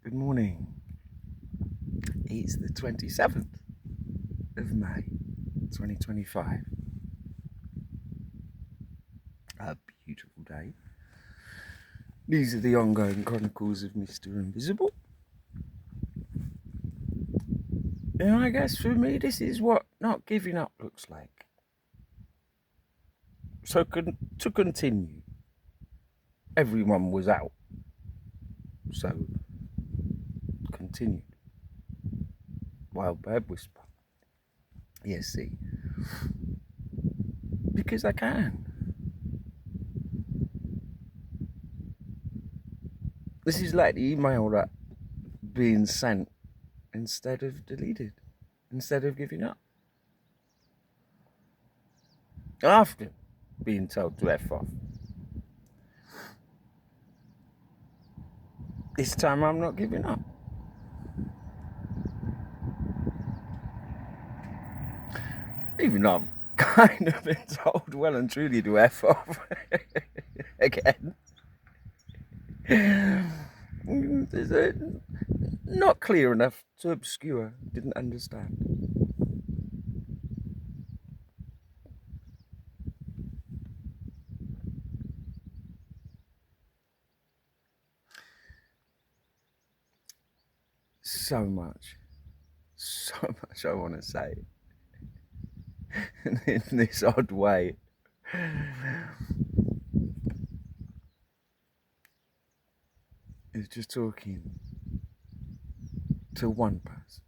Good morning. It's the 27th of May, 2025. A beautiful day. These are the ongoing chronicles of Mr. Invisible. And I guess for me, this is what not giving up looks like. So to continue, everyone was out. So continued. Wild bird whisper. Yes, see. Because I can. This is like the email that being sent instead of deleted, instead of giving up. After being told to F off. This time I'm not giving up. Even though I've kind of been told well and truly to F off again. Not clear enough to obscure, didn't understand. So much I want to say in this odd way. It's just talking to one person.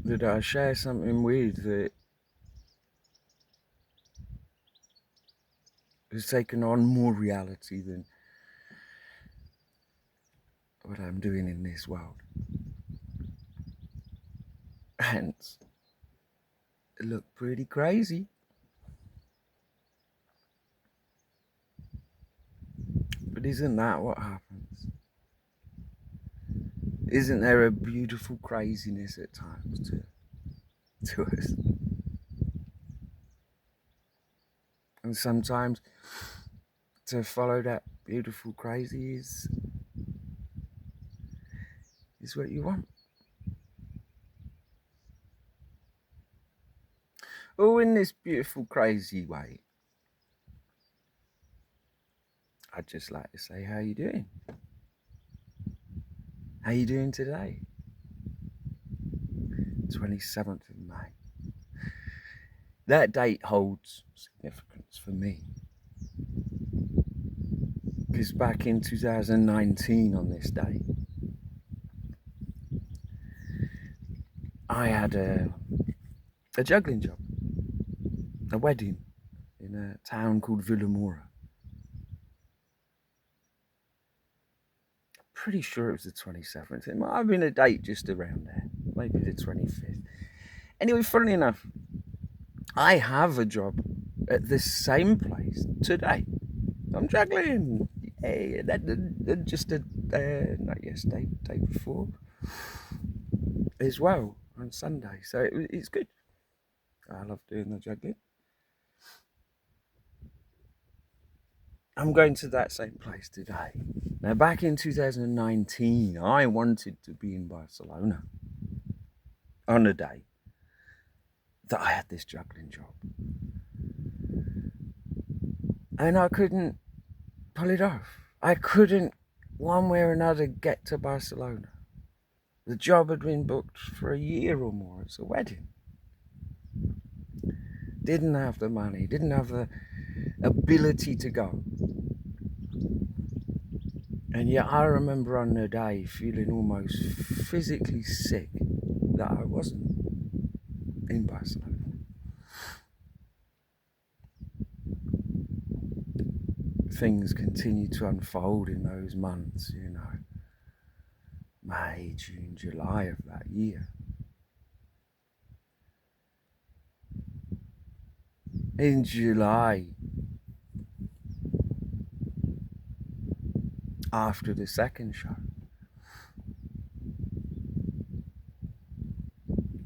That I share something with that has taken on more reality than what I'm doing in this world. Hence, it looked pretty crazy. But isn't that what happens? Isn't there a beautiful craziness at times to us? And sometimes to follow that beautiful crazy is what you want. Oh, in this beautiful crazy way, I'd just like to say, how you doing? How you doing today? 27th of May. That date holds significance for me. Because back in 2019 on this day, I had a juggling job, a wedding in a town called Villamora. Pretty sure it was the 27th. It might have been a date just around there, maybe the 25th. Anyway, funnily enough, I have a job at this same place today. I'm juggling. Yay. Just not yesterday, day before as well on Sunday. So it's good. I love doing the juggling. I'm going to that same place today. Now, back in 2019, I wanted to be in Barcelona on a day that I had this juggling job. And I couldn't pull it off. I couldn't, one way or another, get to Barcelona. The job had been booked for a year or more. It's a wedding. Didn't have the money, didn't have the ability to go. And yet I remember on the day feeling almost physically sick that I wasn't in Barcelona. Things continued to unfold in those months, May, June, July of that year. In July, after the second show,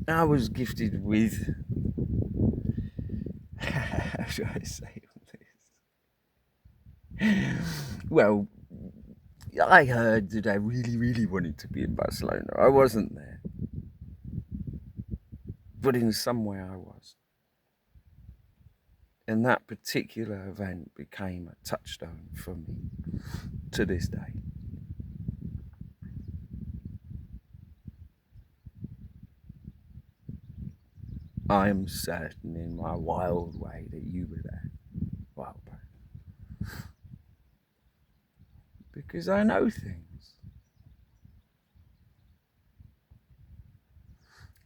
I was gifted with, how should I say this? Well, I heard that I really, really wanted to be in Barcelona. I wasn't there, but in some way I was. And that particular event became a touchstone for me to this day. I am certain in my wild way that you were there, Wildbird. Because I know things.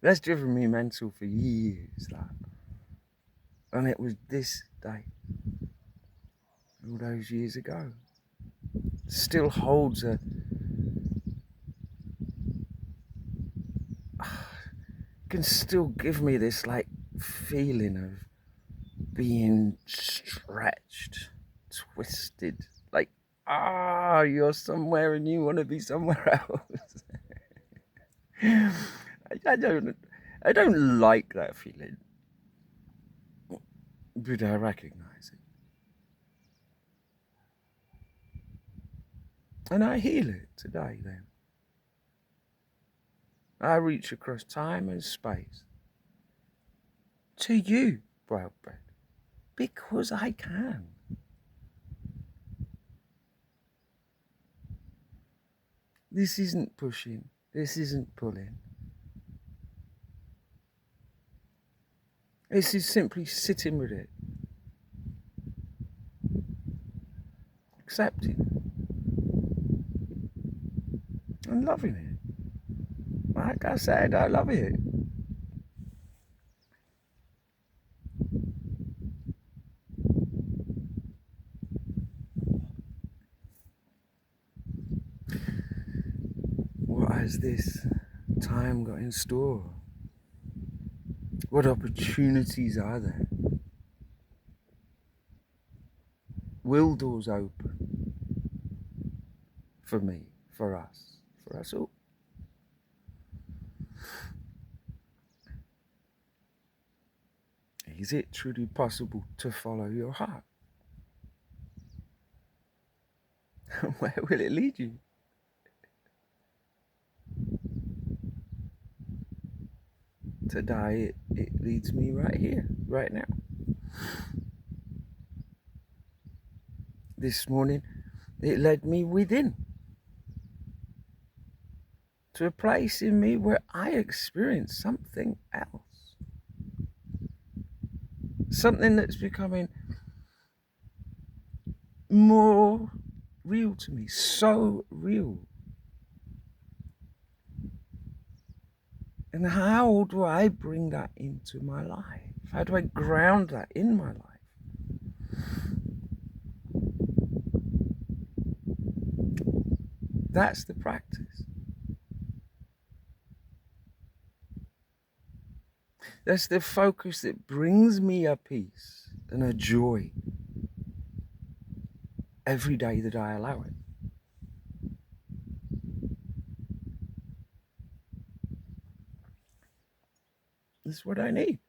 That's driven me mental for years, that. And it was this day, all those years ago. Still holds a can still give me this like feeling of being stretched, twisted, like you're somewhere and you want to be somewhere else. I don't like that feeling, but I recognize it and I heal it today. Then I reach across time and space to you, Wild Bread, because I can. This isn't pushing. This isn't pulling. This is simply sitting with it, accepting and loving it. Like I said, I love it. What has this time got in store? What opportunities are there? Will doors open for me, for us all? Is it truly possible to follow your heart? Where will it lead you? Today, it leads me right here, right now. This morning, it led me within to a place in me where I experienced something else. Something that's becoming more real to me, so real. And how do I bring that into my life? How do I ground that in my life? That's the practice. That's the focus that brings me a peace and a joy every day that I allow it. That's what I need.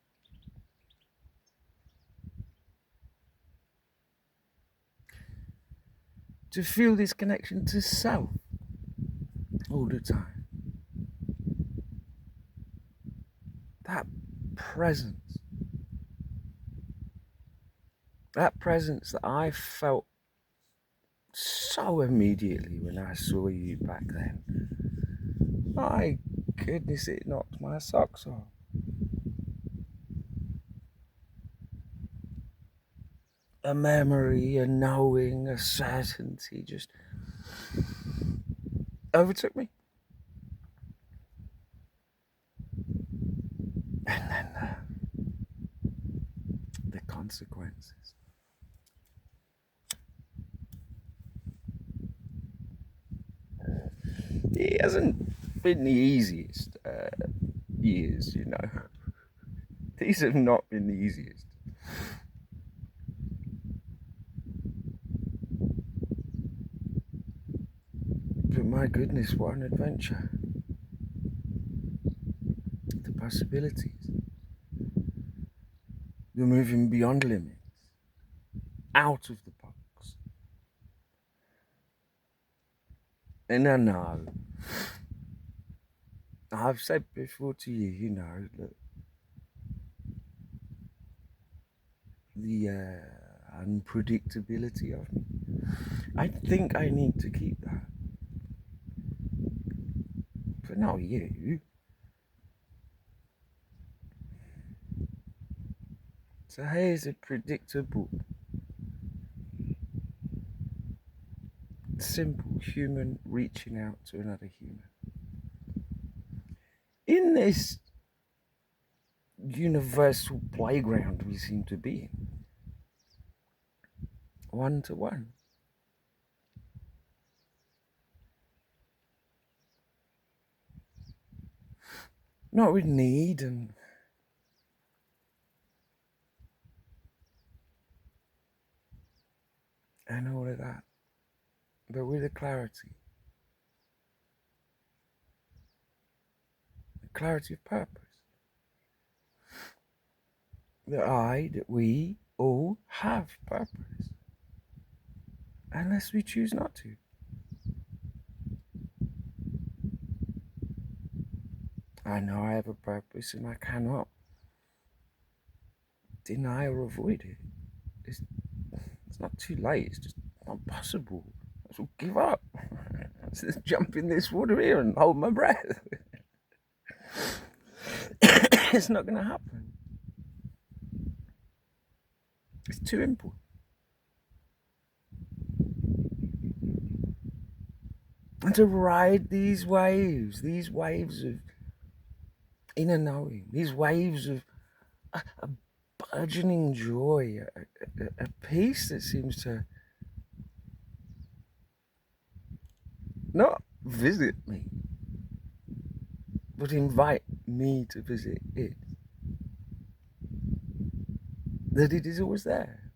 To feel this connection to self all the time. That presence. That presence that I felt so immediately when I saw you back then. My goodness, it knocked my socks off. A memory, a knowing, a certainty just overtook me. And then the consequences. It hasn't been the easiest years, you know. These have not been the easiest. But my goodness, what an adventure. The possibilities. You're moving beyond limits, out of the box. And I know, I've said before to you, that the unpredictability of me. I think I need to keep that. But not you. So here's a predictable, simple human reaching out to another human. In this universal playground we seem to be in, one to one. Not with need and all of that, but with a clarity of purpose. That we all have purpose, unless we choose not to. I know I have a purpose and I cannot deny or avoid it. It's not too late, it's just not possible. I shall give up. Let's just jump in this water here and hold my breath. It's not going to happen. It's too important. And to ride these waves of inner knowing, these waves of a burgeoning joy, a peace that seems to not visit me, but invite me to visit it. That it is always there.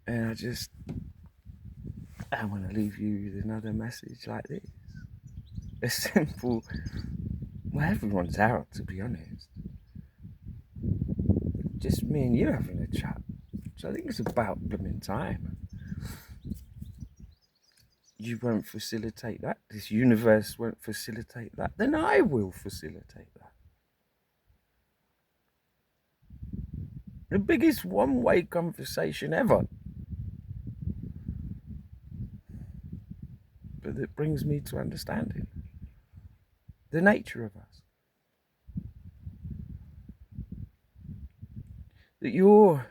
And I want to leave you with another message like this. A simple, well, everyone's out, to be honest. Just me and you having a chat. So I think it's about blooming time. You won't facilitate that. This universe won't facilitate that. Then I will facilitate that. The biggest one-way conversation ever. But that brings me to understanding the nature of us. That your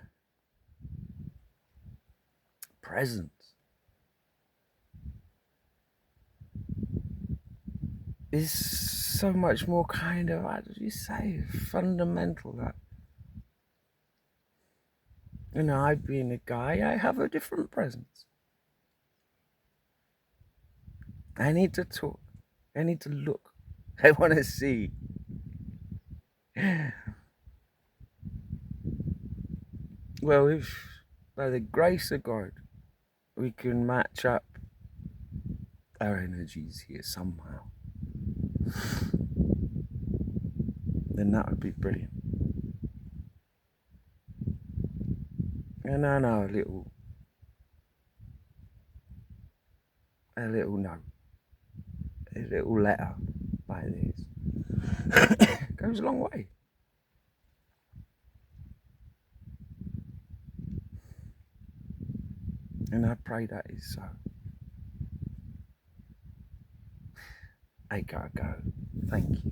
presence is so much more kind of, how did you say, fundamental. That, I being a guy, I have a different presence. I need to talk. I need to look. I want to see. Well, if by the grace of God we can match up our energies here somehow, then that would be brilliant. And I know a little note, a little letter like this goes a long way. And I pray that is so. I gotta go. Thank you.